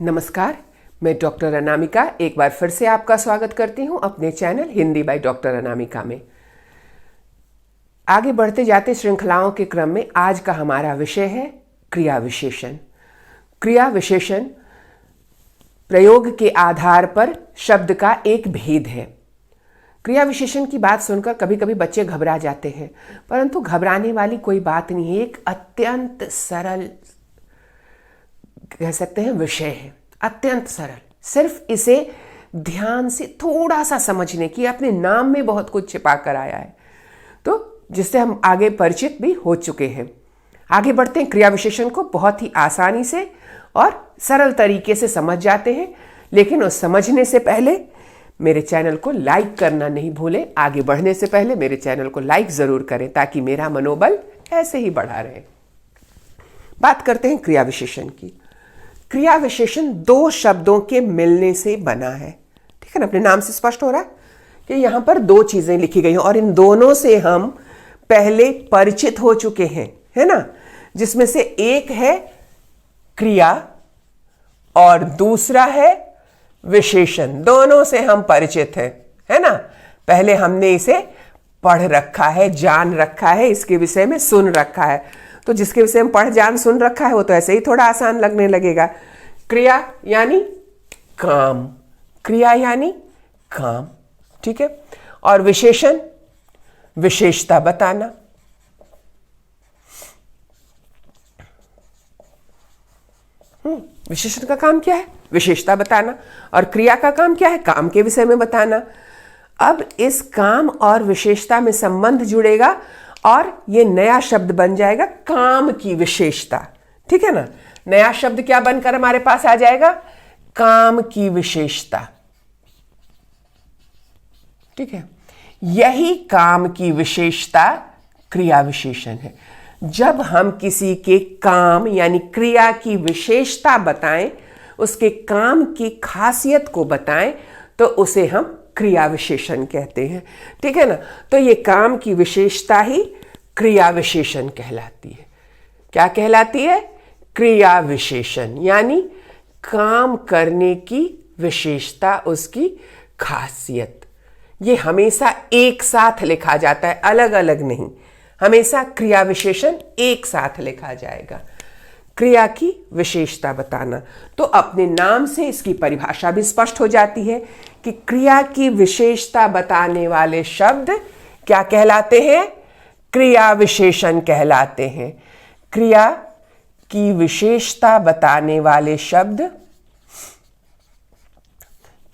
नमस्कार, मैं डॉक्टर अनामिका एक बार फिर से आपका स्वागत करती हूं अपने channel Hindi by doctor Anamika में। आगे बढ़ते जाते श्रृंखलाओं के क्रम में आज का हमारा विषय है क्रिया विशेषण। क्रिया विशेषण प्रयोग के आधार पर शब्द का एक भेद है। क्रिया विशेषण की बात सुनकर कभी कभी बच्चे घबरा जाते हैं, परंतु घबराने वाली कोई बात नहीं है। एक अत्यंत सरल कह सकते हैं विषय है, अत्यंत सरल। सिर्फ इसे ध्यान से थोड़ा सा समझने की, अपने नाम में बहुत कुछ छिपा कर आया है, तो जिससे हम आगे परिचित भी हो चुके हैं। आगे बढ़ते हैं, क्रिया विशेषण को बहुत ही आसानी से और सरल तरीके से समझ जाते हैं। लेकिन उस समझने से पहले मेरे चैनल को लाइक करना नहीं भूलें। आगे बढ़ने से पहले मेरे चैनल को लाइक जरूर करें ताकि मेरा मनोबल ऐसे ही बढ़ा रहे। बात करते हैं क्रिया विशेषण की। क्रिया विशेषण दो शब्दों के मिलने से बना है, ठीक है ना। अपने नाम से स्पष्ट हो रहा है कि यहां पर दो चीजें लिखी गई हैं और इन दोनों से हम पहले परिचित हो चुके हैं, है ना। जिसमें से एक है क्रिया और दूसरा है विशेषण। दोनों से हम परिचित हैं, है ना। पहले हमने इसे पढ़ रखा है, जान रखा है, इसके विषय में सुन रखा है। तो जिसके विषय में पढ़ जान सुन रखा है वो तो ऐसे ही थोड़ा आसान लगने लगेगा। क्रिया यानी काम, क्रिया यानी काम, ठीक है। और विशेषण विशेषता बताना। विशेषण का काम क्या है? विशेषता बताना। और क्रिया का काम क्या है? काम के विषय में बताना। अब इस काम और विशेषता में संबंध जुड़ेगा और ये नया शब्द बन जाएगा काम की विशेषता, ठीक है ना। नया शब्द क्या बनकर हमारे पास आ जाएगा? काम की विशेषता, ठीक है। यही काम की विशेषता क्रिया विशेषण है। जब हम किसी के काम यानी क्रिया की विशेषता बताएं, उसके काम की खासियत को बताएं, तो उसे हम क्रिया विशेषण कहते हैं, ठीक है ना। तो ये काम की विशेषता ही क्रिया विशेषण कहलाती है। क्या कहलाती है? क्रिया विशेषण, यानी काम करने की विशेषता, उसकी खासियत। ये हमेशा एक साथ लिखा जाता है, अलग अलग नहीं। हमेशा क्रिया विशेषण एक साथ लिखा जाएगा। क्रिया की विशेषता बताना, तो अपने नाम से इसकी परिभाषा भी स्पष्ट हो जाती है कि क्रिया की विशेषता बताने वाले शब्द क्या कहलाते हैं? क्रिया विशेषण कहलाते हैं। क्रिया की विशेषता बताने वाले शब्द,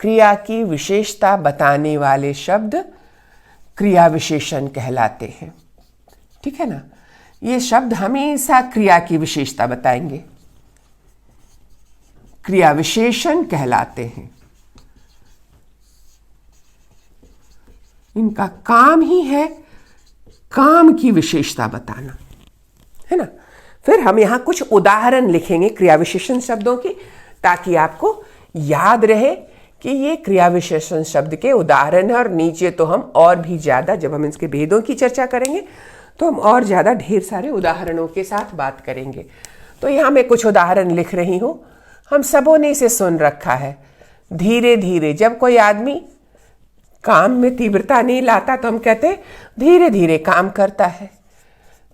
क्रिया की विशेषता बताने वाले शब्द क्रिया विशेषण कहलाते हैं, ठीक है ना। ये शब्द हमेशा क्रिया की विशेषता बताएंगे, क्रिया विशेषण कहलाते हैं। इनका काम ही है काम की विशेषता बताना, है ना। फिर हम यहां कुछ उदाहरण लिखेंगे क्रिया विशेषण शब्दों की, ताकि आपको याद रहे कि ये क्रिया विशेषण शब्द के उदाहरण है। और नीचे तो हम और भी ज्यादा, जब हम इसके भेदों की चर्चा करेंगे तो हम और ज्यादा ढेर सारे उदाहरणों के साथ बात करेंगे। तो यहां मैं कुछ उदाहरण लिख रही हूं। हम सबों ने इसे सुन रखा है। धीरे धीरे, जब कोई आदमी काम में तीव्रता नहीं लाता तो हम कहते हैं धीरे धीरे काम करता है।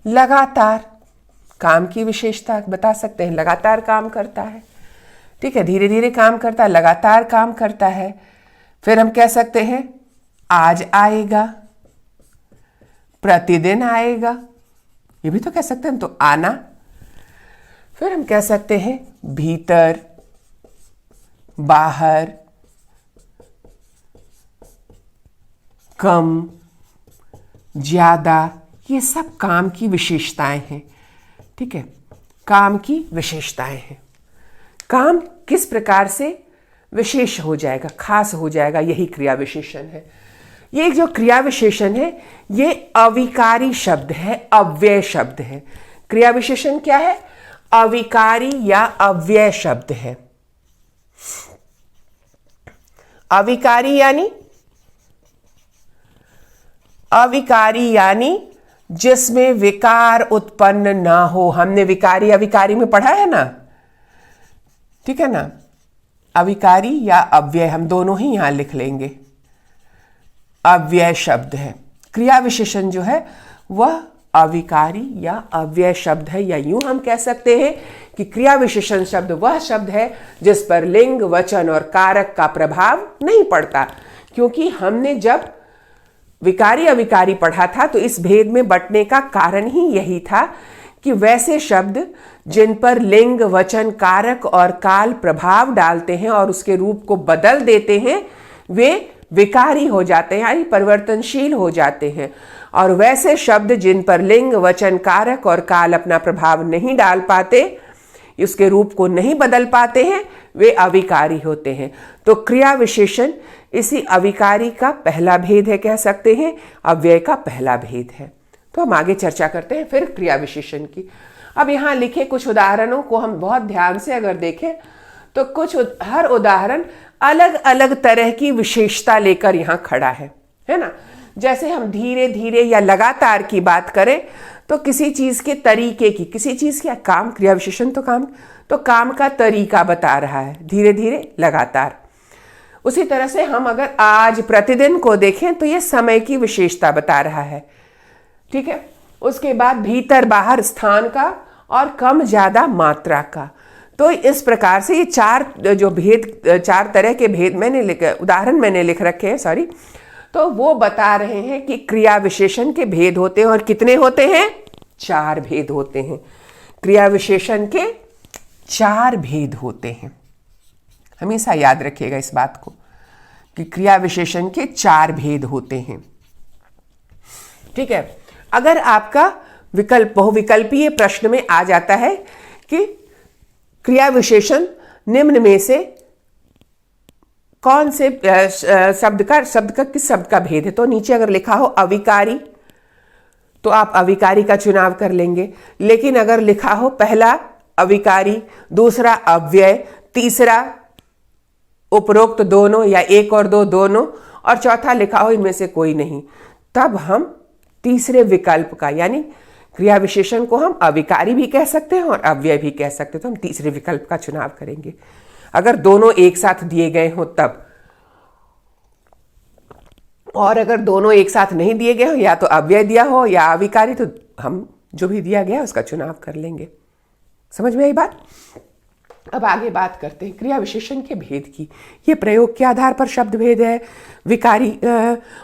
लगातार, काम की विशेषता बता सकते हैं, लगातार काम करता है, ठीक है। धीरे धीरे काम करता है, लगातार काम करता है। फिर हम कह सकते हैं आज आएगा, प्रतिदिन आएगा, ये भी तो कह सकते हैं, तो आना। फिर हम कह सकते हैं भीतर, बाहर, कम, ज्यादा, ये सब काम की विशेषताएं हैं, ठीक है। काम की विशेषताएं हैं। काम किस प्रकार से विशेष हो जाएगा, खास हो जाएगा, यही क्रिया विशेषण है। ये जो क्रिया विशेषण है ये अविकारी शब्द है, अव्यय शब्द है। क्रिया विशेषण क्या है? अविकारी या अव्यय शब्द है। अविकारी यानी जिसमें विकार उत्पन्न ना हो। हमने विकारी अविकारी में पढ़ा है ना, ठीक है ना। अविकारी या अव्यय, हम दोनों ही यहां लिख लेंगे, अव्यय शब्द है। क्रिया विशेषण जो है वह अविकारी या अव्यय शब्द है, या यूं हम कह सकते हैं कि क्रिया विशेषण शब्द वह शब्द है जिस पर लिंग, वचन और कारक का प्रभाव नहीं पड़ता। क्योंकि हमने जब विकारी अविकारी पढ़ा था तो इस भेद में बंटने का कारण ही यही था कि वैसे शब्द जिन पर लिंग, वचन, कारक और काल प्रभाव डालते हैं और उसके रूप को बदल देते हैं वे विकारी हो जाते हैं, यानी परिवर्तनशील हो जाते हैं। और वैसे शब्द जिन पर लिंग, वचन, कारक और काल अपना प्रभाव नहीं डाल पाते, उसके रूप को नहीं बदल पाते हैं, वे अविकारी होते हैं। तो क्रिया विशेषण इसी अविकारी का पहला भेद है, कह सकते हैं, अव्यय का पहला भेद है। तो हम आगे चर्चा करते हैं फिर क्रिया विशेषण की। अब यहाँ लिखे कुछ उदाहरणों को हम बहुत ध्यान से अगर देखें तो हर उदाहरण अलग अलग तरह की विशेषता लेकर यहाँ खड़ा है ना। जैसे हम धीरे धीरे या लगातार की बात करें तो किसी चीज के तरीके की, किसी चीज का काम, क्रिया विशेषण तो काम का तरीका बता रहा है, धीरे धीरे, लगातार। उसी तरह से हम अगर आज, प्रतिदिन को देखें तो ये समय की विशेषता बता रहा है, ठीक है। उसके बाद भीतर बाहर स्थान का और कम ज्यादा मात्रा का। तो इस प्रकार से ये चार तरह के भेद उदाहरण मैंने लिख रखे हैं, तो वो बता रहे हैं कि क्रिया विशेषण के भेद होते हैं। और कितने होते हैं? 4 भेद होते हैं। क्रिया विशेषण के 4 भेद होते हैं। हमेशा याद रखिएगा इस बात को कि क्रिया विशेषण के 4 भेद होते हैं, ठीक है। अगर आपका बहुविकल्पीय प्रश्न में आ जाता है कि क्रिया विशेषण निम्न में से कौन से शब्द का किस शब्द का भेद है, तो नीचे अगर लिखा हो अविकारी तो आप अविकारी का चुनाव कर लेंगे। लेकिन अगर लिखा हो पहला अविकारी, दूसरा अव्यय, तीसरा उपरोक्त दोनों या 1 और 2 दोनों, और चौथा लिखा हो इनमें से कोई नहीं, तब हम तीसरे विकल्प का, यानी क्रिया विशेषण को हम अविकारी भी कह सकते हैं और अव्यय भी कह सकते हैं, तो हम तीसरे विकल्प का चुनाव करेंगे। अगर दोनों एक साथ दिए गए हो तब, और अगर दोनों एक साथ नहीं दिए गए हो, या तो अव्यय दिया हो या अविकारी, तो हम जो भी दिया गया उसका चुनाव कर लेंगे। समझ में आई बात? अब आगे बात करते हैं क्रिया विशेषण के भेद की। ये प्रयोग के आधार पर शब्द भेद है। विकारी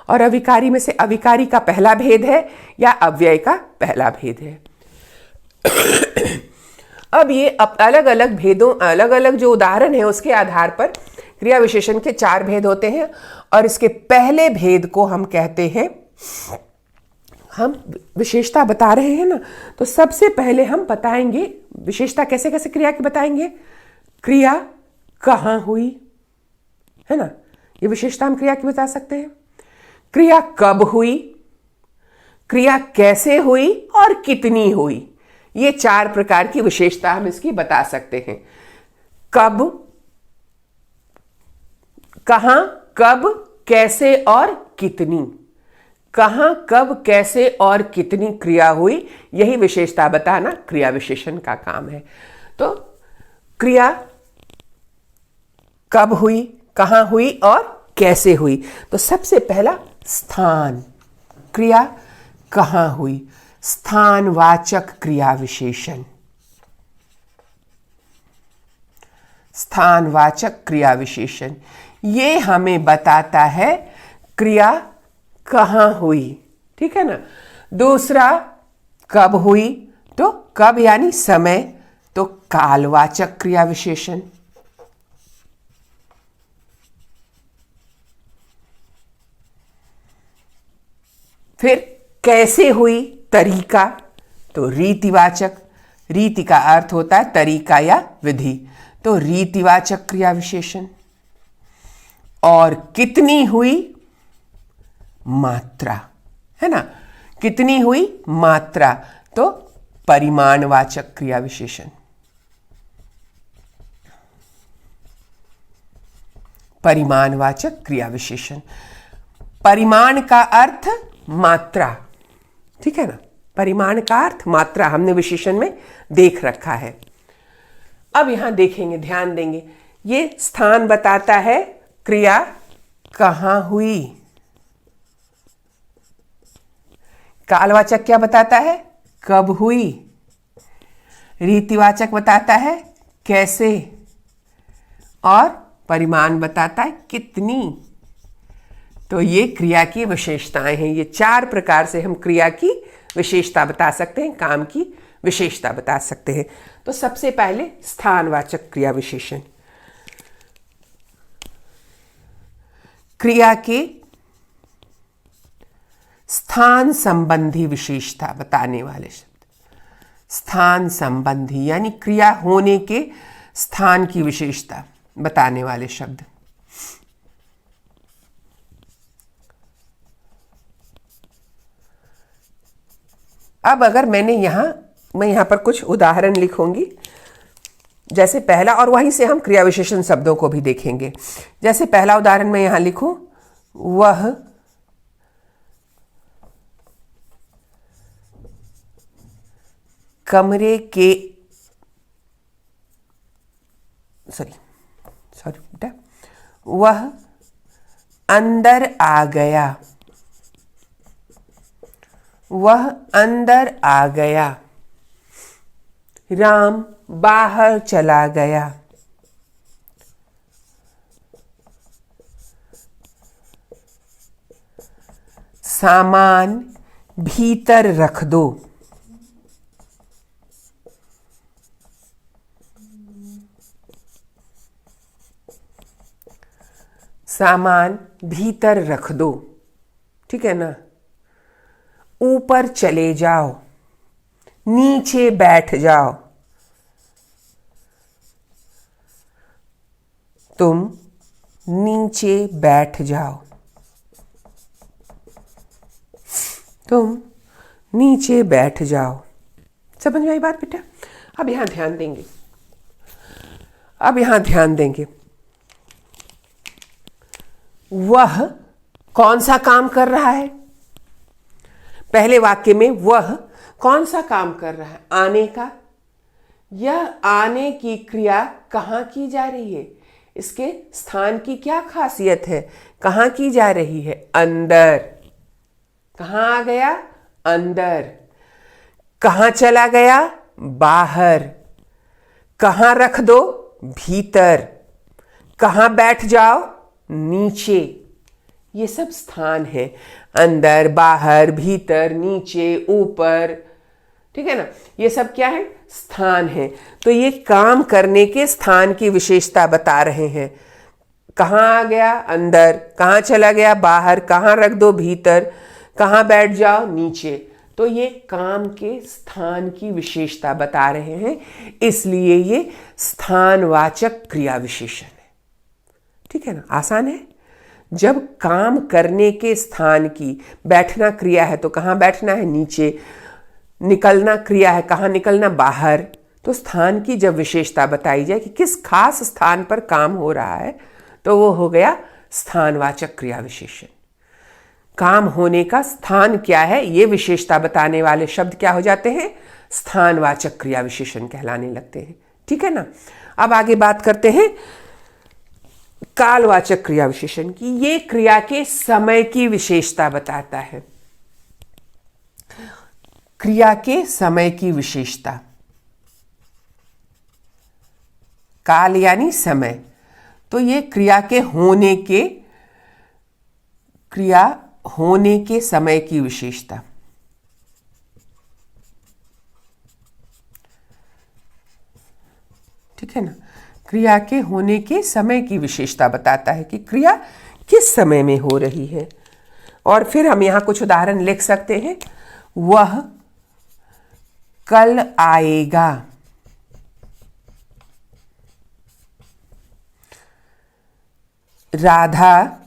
और अविकारी में से अविकारी का पहला भेद है या अव्यय का पहला भेद है। अब ये अलग अलग भेदों, अलग अलग जो उदाहरण है उसके आधार पर क्रिया विशेषण के 4 भेद होते हैं। और इसके पहले भेद को हम कहते हैं, हम विशेषता बता रहे हैं ना, तो सबसे पहले हम बताएंगे विशेषता कैसे कैसे क्रिया की बताएंगे। क्रिया कहाँ हुई, है ना, ये विशेषता हम क्रिया की बता सकते हैं। क्रिया कब हुई, क्रिया कैसे हुई और कितनी हुई, ये 4 प्रकार की विशेषता हम इसकी बता सकते हैं। कब, कहां, कब, कैसे और कितनी। कहां, कब, कैसे और कितनी क्रिया हुई, यही विशेषता बताना क्रिया विशेषण का काम है। तो क्रिया कब हुई, कहां हुई और कैसे हुई। तो सबसे पहला स्थान, क्रिया कहां हुई, स्थानवाचक क्रिया विशेषण। स्थानवाचक क्रिया विशेषण ये हमें बताता है क्रिया कहां हुई, ठीक है ना। दूसरा कब हुई, तो कब यानी समय, तो कालवाचक क्रिया विशेषण। फिर कैसे हुई, तरीका, तो रीतिवाचक। रीति का अर्थ होता है तरीका या विधि, तो रीतिवाचक क्रिया विशेषण। और कितनी हुई, मात्रा, है ना, कितनी हुई, मात्रा, तो परिमाणवाचक क्रिया विशेषण। परिमाणवाचक क्रिया विशेषण। परिमाण का अर्थ मात्रा, ठीक है ना, परिमाण का अर्थ मात्रा हमने विशेषण में देख रखा है। अब यहां देखेंगे, ध्यान देंगे ये स्थान बताता है क्रिया कहाँ हुई। कालवाचक क्या बताता है, कब हुई। रीतिवाचक बताता है कैसे, और परिमाण बताता है कितनी। तो ये क्रिया की विशेषताएं हैं। ये 4 प्रकार से हम क्रिया की विशेषता बता सकते हैं, काम की विशेषता बता सकते हैं। तो सबसे पहले स्थानवाचक क्रिया विशेषण। क्रिया के स्थान संबंधी विशेषता बताने वाले शब्द। स्थान संबंधी यानी क्रिया होने के स्थान की विशेषता बताने वाले शब्द। अब अगर मैं यहां पर कुछ उदाहरण लिखूंगी, जैसे पहला, और वहीं से हम क्रिया विशेषण शब्दों को भी देखेंगे। जैसे पहला उदाहरण मैं यहां लिखूं, वह कमरे के सॉरी बेटा, वह अंदर आ गया। वह अंदर आ गया। राम बाहर चला गया। सामान भीतर रख दो। सामान भीतर रख दो, ठीक है ना। ऊपर चले जाओ, नीचे बैठ जाओ। तुम नीचे बैठ जाओ। तुम नीचे बैठ जाओ। समझ में आई बात बेटा? अब यहां ध्यान देंगे। वह कौन सा काम कर रहा है? पहले वाक्य में वह कौन सा काम कर रहा है? आने का। यह आने की क्रिया कहाँ की जा रही है? इसके स्थान की क्या खासियत है? कहाँ की जा रही है? अंदर। कहाँ आ गया? अंदर। कहाँ चला गया? बाहर। कहाँ रख दो? भीतर। कहाँ बैठ जाओ? नीचे। ये सब स्थान है। अंदर, बाहर, भीतर, नीचे, ऊपर, ठीक है ना। ये सब क्या है? स्थान है। तो ये काम करने के स्थान की विशेषता बता रहे हैं। कहाँ आ गया? अंदर। कहाँ चला गया? बाहर। कहाँ रख दो? भीतर। कहाँ बैठ जाओ? नीचे। तो ये काम के स्थान की विशेषता बता रहे हैं, इसलिए ये स्थानवाचक क्रिया विशेषण है। ठीक है ना, आसान है। जब काम करने के स्थान की, बैठना क्रिया है तो कहाँ बैठना है? नीचे। निकलना क्रिया है, कहाँ निकलना? बाहर। तो स्थान की जब विशेषता बताई जाए कि किस खास स्थान पर काम हो रहा है, तो वो हो गया स्थानवाचक क्रिया विशेषण। काम होने का स्थान क्या है, ये विशेषता बताने वाले शब्द क्या हो जाते हैं? स्थानवाचक क्रिया विशेषण कहलाने लगते हैं। ठीक है ना। अब आगे बात करते हैं कालवाचक क्रिया विशेषण की। ये क्रिया के समय की विशेषता बताता है। क्रिया के समय की विशेषता। काल यानी समय, तो ये क्रिया होने के समय की विशेषता। ठीक है ना। क्रिया के होने के समय की विशेषता बताता है कि क्रिया किस समय में हो रही है। और फिर हम यहां कुछ उदाहरण लिख सकते हैं। वह कल आएगा। राधा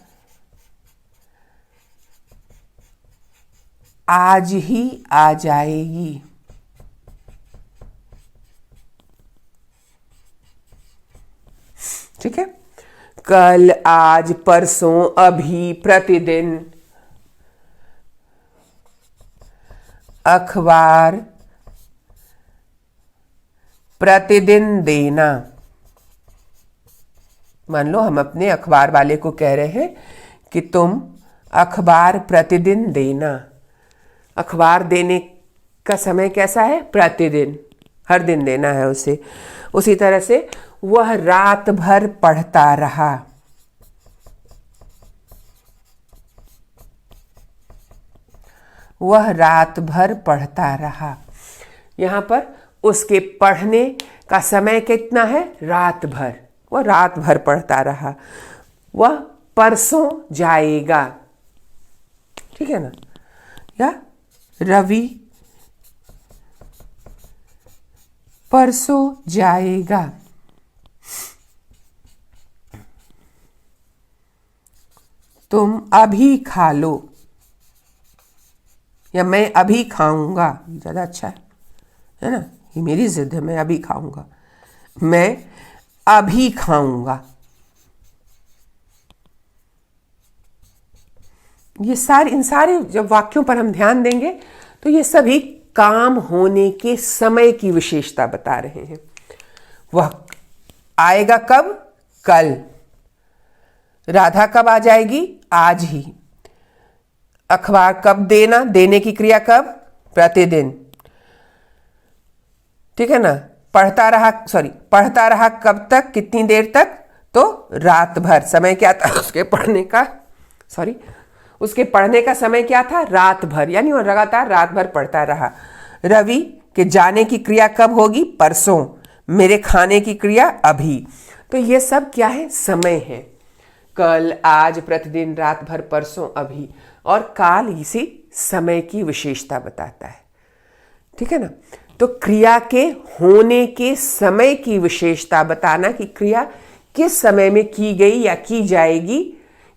आज ही आ जाएगी। ठीक है। कल, आज, परसों, अभी, प्रतिदिन। अखबार प्रतिदिन देना। मान लो हम अपने अखबार वाले को कह रहे हैं कि तुम अखबार प्रतिदिन देना। अखबार देने का समय कैसा है? प्रतिदिन, हर दिन देना है उसे। उसी तरह से वह रात भर पढ़ता रहा। वह रात भर पढ़ता रहा। यहाँ पर उसके पढ़ने का समय कितना है? रात भर। वह रात भर पढ़ता रहा। वह परसों जाएगा, ठीक है ना? या रवि परसों जाएगा। तुम अभी खा लो, या मैं अभी खाऊंगा, ज़्यादा अच्छा है ना? ये मेरी जिद है, मैं अभी खाऊंगा। मैं अभी खाऊंगा। इन सारे जब वाक्यों पर हम ध्यान देंगे तो ये सभी काम होने के समय की विशेषता बता रहे हैं। वह आएगा कब? कल। राधा कब आ जाएगी? आज ही। अखबार कब देना? देने की क्रिया कब? प्रतिदिन, ठीक है ना? पढ़ता रहा कब तक? कितनी देर तक? तो रात भर। समय क्या था उसके पढ़ने का? उसके पढ़ने का समय क्या था? रात भर, यानी वो लगातार रात भर पढ़ता रहा। रवि के जाने की क्रिया कब होगी? परसों। मेरे खाने की क्रिया अभी। तो ये सब क्या है? समय है। कल, आज, प्रतिदिन, रात भर, परसों, अभी। और काल इसी समय की विशेषता बताता है, ठीक है ना? तो क्रिया के होने के समय की विशेषता बताना कि क्रिया किस समय में की गई या की जाएगी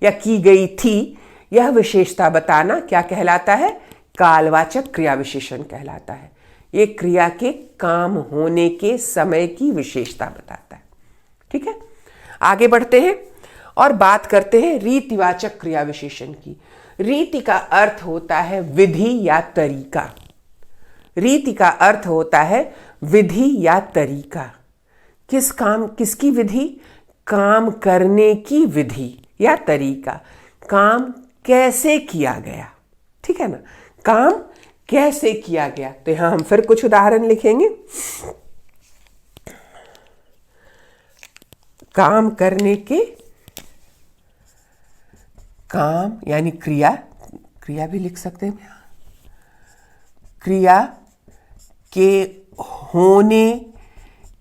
या की गई थी, यह विशेषता बताना क्या कहलाता है? कालवाचक क्रिया विशेषण कहलाता है। ये क्रिया के काम होने के समय की विशेषता बताता है, ठीक है? आगे बढ़ते हैं और बात करते हैं रीतिवाचक क्रिया विशेषण की। रीति का अर्थ होता है विधि या तरीका। रीति का अर्थ होता है विधि या तरीका। किसकी विधि? काम करने की विधि या तरीका। काम कैसे किया गया, ठीक है ना? काम कैसे किया गया। तो यहां हम फिर कुछ उदाहरण लिखेंगे। काम करने के, काम यानी क्रिया भी लिख सकते हैं। क्रिया के होने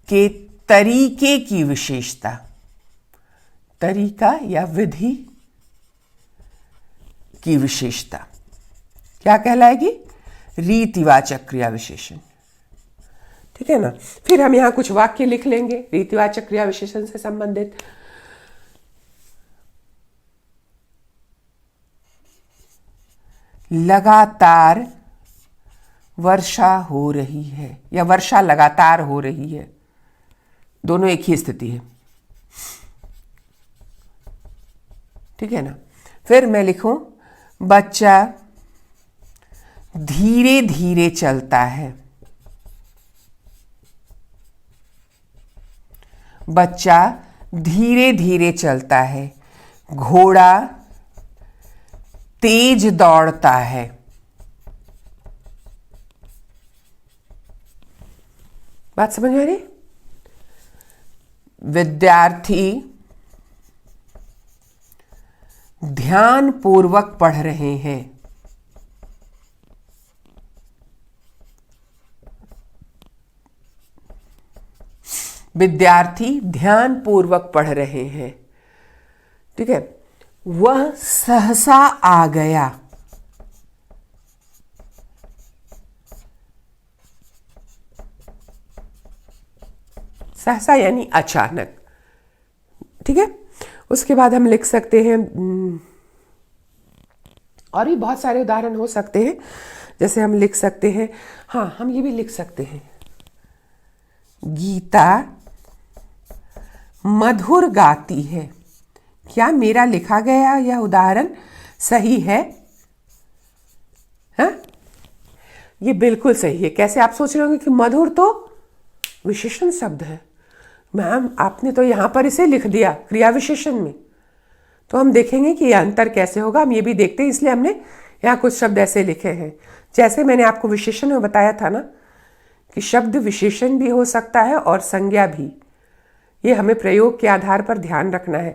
के तरीके की विशेषता, तरीका या विधि की विशेषता क्या कहलाएगी? रीतिवाचक क्रिया विशेषण, ठीक है ना? फिर हम यहां कुछ वाक्य लिख लेंगे रीतिवाचक क्रिया विशेषण से संबंधित। लगातार वर्षा हो रही है, या वर्षा लगातार हो रही है, दोनों एक ही स्थिति है, ठीक है ना? फिर मैं लिखूं बच्चा धीरे धीरे चलता है। बच्चा धीरे धीरे चलता है। घोड़ा तेज दौड़ता है। बात समझ में आ रही? विद्यार्थी ध्यान पूर्वक पढ़ रहे हैं। विद्यार्थी ध्यान पूर्वक पढ़ रहे हैं, ठीक है? वह सहसा आ गया। सहसा यानी अचानक, ठीक है? उसके बाद हम लिख सकते हैं, और भी बहुत सारे उदाहरण हो सकते हैं। जैसे हम लिख सकते हैं, हाँ, हम ये भी लिख सकते हैं, गीता मधुर गाती है। क्या मेरा लिखा गया यह उदाहरण सही है? हाँ, ये बिल्कुल सही है। कैसे? आप सोच रहे होंगे कि मधुर तो विशेषण शब्द है, मैम आपने तो यहाँ पर इसे लिख दिया क्रिया विशेषण में, तो हम देखेंगे कि यह अंतर कैसे होगा। हम ये भी देखते हैं, इसलिए हमने यहाँ कुछ शब्द ऐसे लिखे हैं। जैसे मैंने आपको विशेषण में बताया था ना कि शब्द विशेषण भी हो सकता है और संज्ञा भी। ये हमें प्रयोग के आधार पर ध्यान रखना है।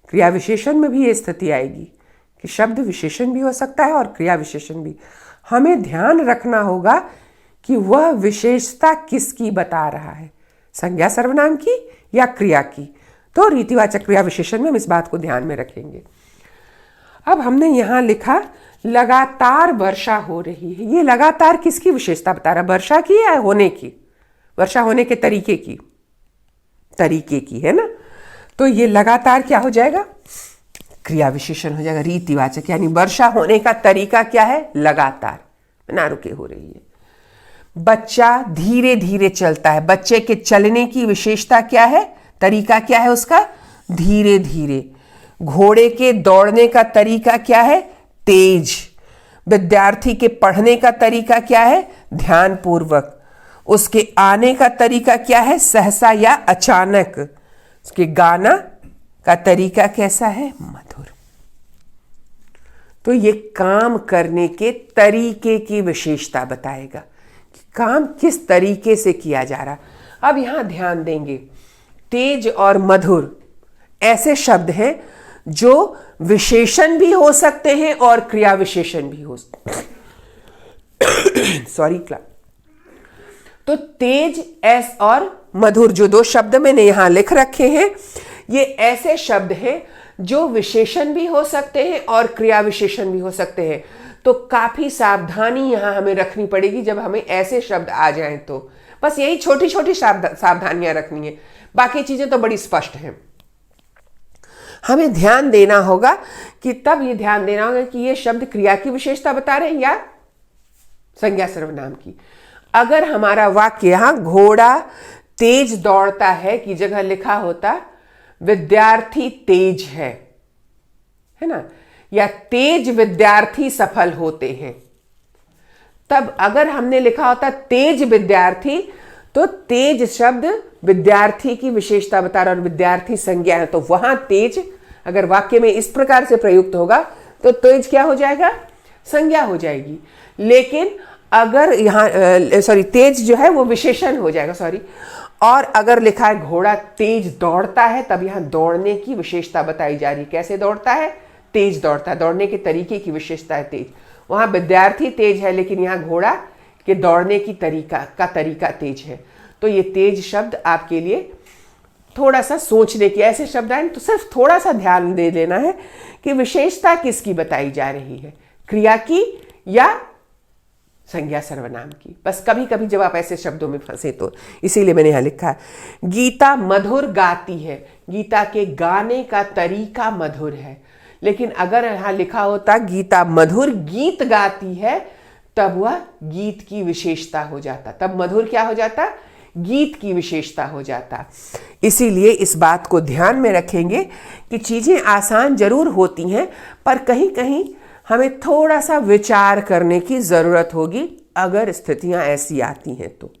क्रिया विशेषण में भी ये स्थिति आएगी कि शब्द विशेषण भी हो सकता है और क्रिया विशेषण भी। हमें ध्यान रखना होगा कि वह विशेषता किसकी बता रहा है, संज्ञा सर्वनाम की या क्रिया की। तो रीतिवाचक क्रिया विशेषण में हम इस बात को ध्यान में रखेंगे। अब हमने यहाँ लिखा लगातार वर्षा हो रही है। ये लगातार किसकी विशेषता बता रहा है, वर्षा की या होने की? वर्षा होने के तरीके की है ना। तो ये लगातार क्या हो जाएगा, क्रिया विशेषण हो जाएगा रीतिवाचक, यानी वर्षा होने का तरीका क्या है, लगातार, बिना रुके हो रही है। बच्चा धीरे धीरे चलता है, बच्चे के चलने की विशेषता क्या है, तरीका क्या है उसका, धीरे धीरे। घोड़े के दौड़ने का तरीका क्या है, तेज। विद्यार्थी के पढ़ने का तरीका क्या है, ध्यानपूर्वक। उसके आने का तरीका क्या है, सहसा या अचानक। उसके गाना का तरीका कैसा है, मधुर। तो ये काम करने के तरीके की विशेषता बताएगा कि काम किस तरीके से किया जा रहा। अब यहां ध्यान देंगे, तेज और मधुर ऐसे शब्द हैं जो विशेषण भी हो सकते हैं और क्रिया विशेषण भी हो सॉरी क्लास। तो तेज एस और मधुर जो दो शब्द मैंने यहां लिख रखे हैं, ये ऐसे शब्द हैं जो विशेषण भी हो सकते हैं और क्रिया विशेषण भी हो सकते हैं। तो काफी सावधानी यहां हमें रखनी पड़ेगी जब हमें ऐसे शब्द आ जाएं। तो बस यही छोटी छोटी सावधानियां रखनी है, बाकी चीजें तो बड़ी स्पष्ट हैं। हमें ध्यान देना होगा कि तब ये ध्यान देना होगा कि ये शब्द क्रिया की विशेषता बता रहे हैं या संज्ञा सर्वनाम की। अगर हमारा वाक्य यहां घोड़ा तेज दौड़ता है की जगह लिखा होता विद्यार्थी तेज है ना, या तेज विद्यार्थी सफल होते हैं, तब अगर हमने लिखा होता तेज विद्यार्थी, तो तेज शब्द विद्यार्थी की विशेषता बता रहा और विद्यार्थी संज्ञा है, तो वहां तेज अगर वाक्य में इस प्रकार से प्रयुक्त होगा तो तेज क्या हो जाएगा, संज्ञा हो जाएगी। लेकिन अगर यहां तेज जो है वो विशेषण हो जाएगा और अगर लिखा है घोड़ा तेज दौड़ता है, तब यहां दौड़ने की विशेषता बताई जा रही। कैसे दौड़ता है, तेज दौड़ता है, दौड़ने के तरीके की विशेषता है तेज। वहां विद्यार्थी तेज है लेकिन यहां घोड़ा के दौड़ने की तरीका तेज है। तो ये तेज शब्द आपके लिए थोड़ा सा सोचने की, ऐसे शब्द आए तो सिर्फ थोड़ा सा ध्यान दे देना है कि विशेषता किसकी बताई जा रही है, क्रिया की या संज्ञा सर्वनाम की। बस कभी कभी जब आप ऐसे शब्दों में फंसे तो इसीलिए मैंने यहां लिखा है गीता मधुर गाती है। गीता के गाने का तरीका मधुर है, लेकिन अगर यहां लिखा होता गीता मधुर गीत गाती है, तब वह गीत की विशेषता हो जाता, तब मधुर क्या हो जाता, गीत की विशेषता हो जाता। इसीलिए इस बात को ध्यान में रखेंगे कि चीजें आसान जरूर होती हैं, पर कहीं कहीं हमें थोड़ा सा विचार करने की जरूरत होगी अगर स्थितियां ऐसी आती हैं। तो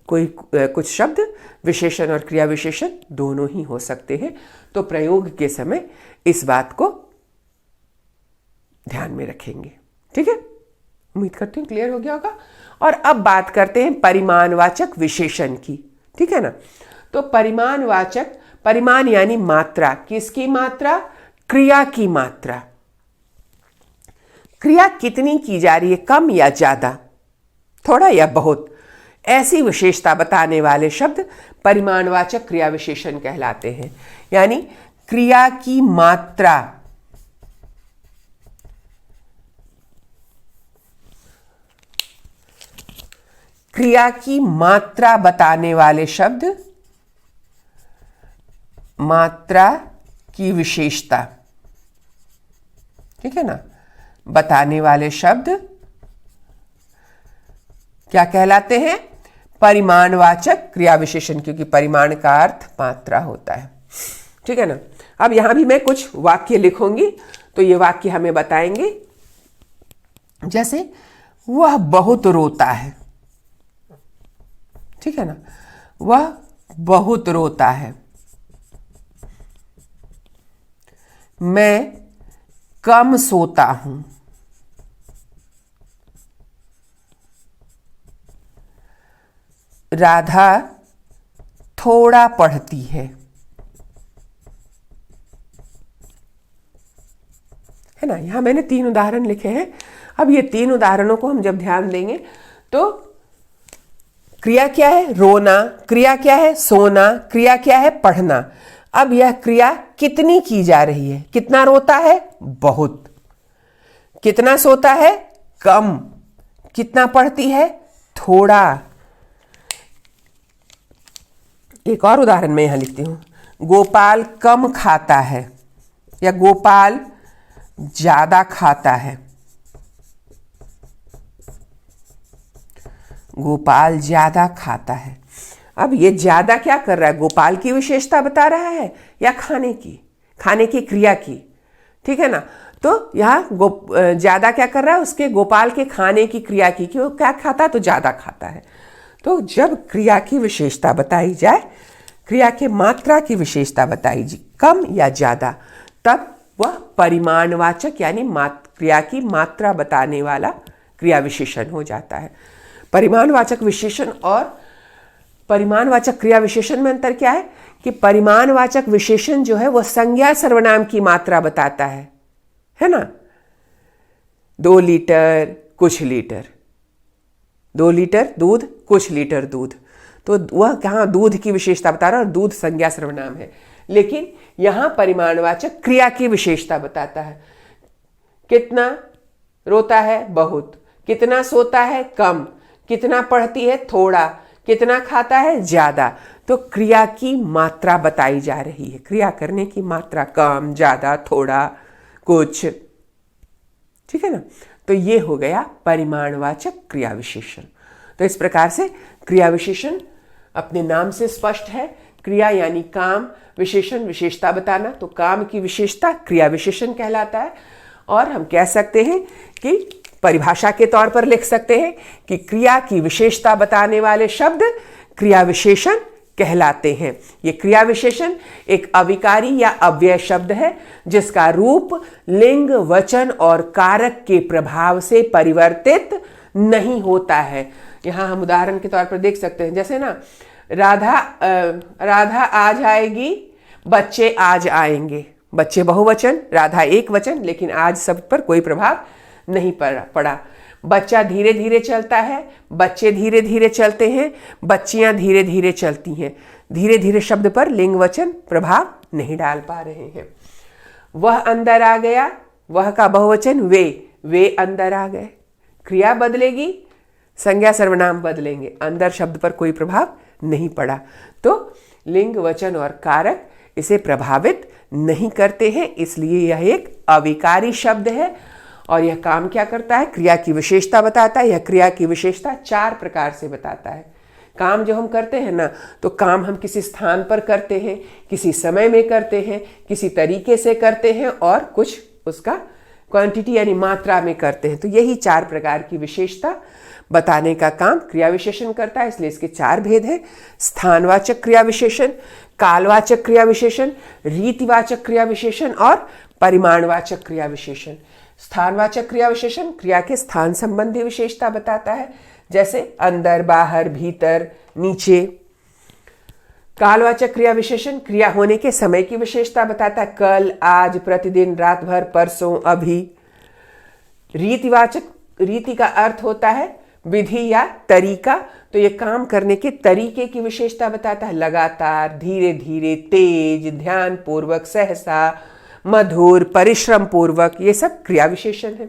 कुछ शब्द विशेषण और क्रिया विशेषण दोनों ही हो सकते हैं, तो प्रयोग के समय इस बात को ध्यान में रखेंगे। ठीक है, उम्मीद करती हूँ क्लियर हो गया होगा। और अब बात करते हैं परिमाणवाचक विशेषण की। ठीक है ना, तो परिमाणवाचक, परिमाण यानी मात्रा, किसकी मात्रा, क्रिया की मात्रा। क्रिया कितनी की जा रही है, कम या ज्यादा, थोड़ा या बहुत, ऐसी विशेषता बताने वाले शब्द परिमाणवाचक क्रिया विशेषण कहलाते हैं। यानी क्रिया की मात्रा, क्रिया की मात्रा बताने वाले शब्द मात्रा की विशेषता, ठीक है ना, बताने वाले शब्द क्या कहलाते हैं, परिमाणवाचक क्रिया विशेषण, क्योंकि परिमाण का अर्थ मात्रा होता है। ठीक है ना। अब यहां भी मैं कुछ वाक्य लिखूंगी, तो ये वाक्य हमें बताएंगे, जैसे वह बहुत रोता है। ठीक है ना, वह बहुत रोता है। मैं कम सोता हूं। राधा थोड़ा पढ़ती है ना। यहां मैंने 3 उदाहरण लिखे हैं। अब ये 3 उदाहरणों को हम जब ध्यान देंगे तो क्रिया क्या है? रोना। क्रिया क्या है? सोना। क्रिया क्या है? पढ़ना। अब यह क्रिया कितनी की जा रही है? कितना रोता है? बहुत। कितना सोता है? कम। कितना पढ़ती है? थोड़ा। एक और उदाहरण मैं यहां लिखती हूं। गोपाल कम खाता है या गोपाल ज्यादा खाता है। गोपाल ज्यादा खाता है। अब ये ज्यादा क्या कर रहा है? गोपाल की विशेषता बता रहा है या खाने की क्रिया की? ठीक है ना। तो यहां ज्यादा क्या कर रहा है? उसके गोपाल के खाने की क्रिया की कि वो क्या खाता है? तो ज्यादा खाता है। तो जब क्रिया की विशेषता बताई जाए, क्रिया के मात्रा की विशेषता बताई जाए, कम या ज्यादा, तब वह परिमाणवाचक यानी क्रिया की मात्रा बताने वाला क्रिया विशेषण हो जाता है। परिमाणवाचक विशेषण और परिमाणवाचक क्रिया विशेषण में अंतर क्या है कि परिमाणवाचक विशेषण जो है वह संज्ञा सर्वनाम की मात्रा बताता है ना। 2 लीटर, कुछ लीटर। 2 लीटर दूध, कुछ लीटर दूध। तो वह कहाँ दूध की विशेषता बता रहा है और दूध संज्ञा सर्वनाम है। लेकिन यहां परिमाणवाचक क्रिया की विशेषता बताता है। कितना रोता है? बहुत। कितना सोता है? कम। कितना पढ़ती है? थोड़ा। कितना खाता है? ज्यादा। तो क्रिया की मात्रा बताई जा रही है। क्रिया करने की मात्रा, कम, ज्यादा, थोड़ा, कुछ। ठीक है ना। तो ये हो गया परिमाणवाचक क्रिया विशेषण। तो इस प्रकार से क्रिया विशेषण अपने नाम से स्पष्ट है। क्रिया यानी काम, विशेषण विशेषता बताना। तो काम की विशेषता क्रिया विशेषण कहलाता है। और हम कह सकते हैं कि परिभाषा के तौर पर लिख सकते हैं कि क्रिया की विशेषता बताने वाले शब्द क्रिया विशेषण कहलाते हैं। ये क्रिया विशेषण एक अविकारी या अव्यय शब्द है जिसका रूप लिंग, वचन और कारक के प्रभाव से परिवर्तित नहीं होता है। यहां हम उदाहरण के तौर पर देख सकते हैं, जैसे ना राधा आज आएगी, बच्चे आज आएंगे। बच्चे बहुवचन, राधा एक वचन, लेकिन आज सब पर कोई प्रभाव नहीं पड़ा। बच्चा धीरे धीरे चलता है, बच्चे धीरे धीरे चलते हैं, बच्चियां धीरे धीरे चलती हैं। धीरे धीरे शब्द पर लिंग वचन प्रभाव नहीं डाल पा रहे हैं। वह अंदर आ गया, वह का बहुवचन वे अंदर आ गए। क्रिया बदलेगी, संज्ञा सर्वनाम बदलेंगे, अंदर शब्द पर कोई प्रभाव नहीं पड़ा। तो लिंग, वचन और कारक इसे प्रभावित नहीं करते हैं, इसलिए यह एक अविकारी शब्द है। और यह काम क्या करता है? क्रिया की विशेषता बताता है। यह क्रिया की विशेषता 4 प्रकार से बताता है। काम जो हम करते हैं ना, तो काम हम किसी स्थान पर करते हैं, किसी समय में करते हैं, किसी तरीके से करते हैं और कुछ उसका क्वांटिटी यानी मात्रा में करते हैं। तो यही 4 प्रकार की विशेषता बताने का काम क्रिया विशेषण करता है। इसलिए इसके 4 भेद हैं: स्थानवाचक क्रिया विशेषण, कालवाचक क्रिया विशेषण, रीतिवाचक क्रिया विशेषण और परिमाणवाचक क्रिया विशेषण। स्थानवाचक क्रिया विशेषण क्रिया के स्थान संबंधी विशेषता बताता है, जैसे अंदर, बाहर, भीतर, नीचे। कालवाचक क्रिया विशेषण क्रिया होने के समय की विशेषता बताता है, कल, आज, प्रतिदिन, रात भर, परसों, अभी। रीति का अर्थ होता है विधि या तरीका। तो ये काम करने के तरीके की विशेषता बताता है, लगातार, धीरे धीरे, तेज, ध्यान पूर्वक, सहसा, मधुर, परिश्रम पूर्वक। ये सब क्रिया विशेषण है,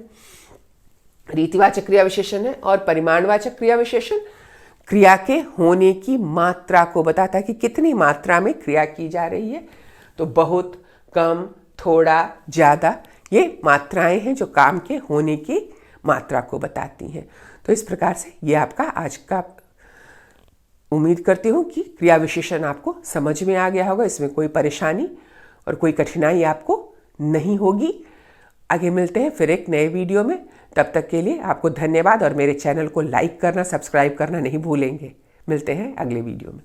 रीतिवाचक क्रिया विशेषण है। और परिमाणवाचक क्रिया विशेषण क्रिया के होने की मात्रा को बताता है कि कितनी मात्रा में क्रिया की जा रही है। तो बहुत, कम, थोड़ा, ज्यादा, ये मात्राएं हैं जो काम के होने की मात्रा को बताती हैं। तो इस प्रकार से ये आपका आज का, उम्मीद करती हूँ कि क्रिया विशेषण आपको समझ में आ गया होगा। इसमें कोई परेशानी और कोई कठिनाई आपको नहीं होगी। आगे मिलते हैं फिर एक नए वीडियो में। तब तक के लिए आपको धन्यवाद और मेरे चैनल को लाइक करना, सब्सक्राइब करना नहीं भूलेंगे। मिलते हैं अगले वीडियो में।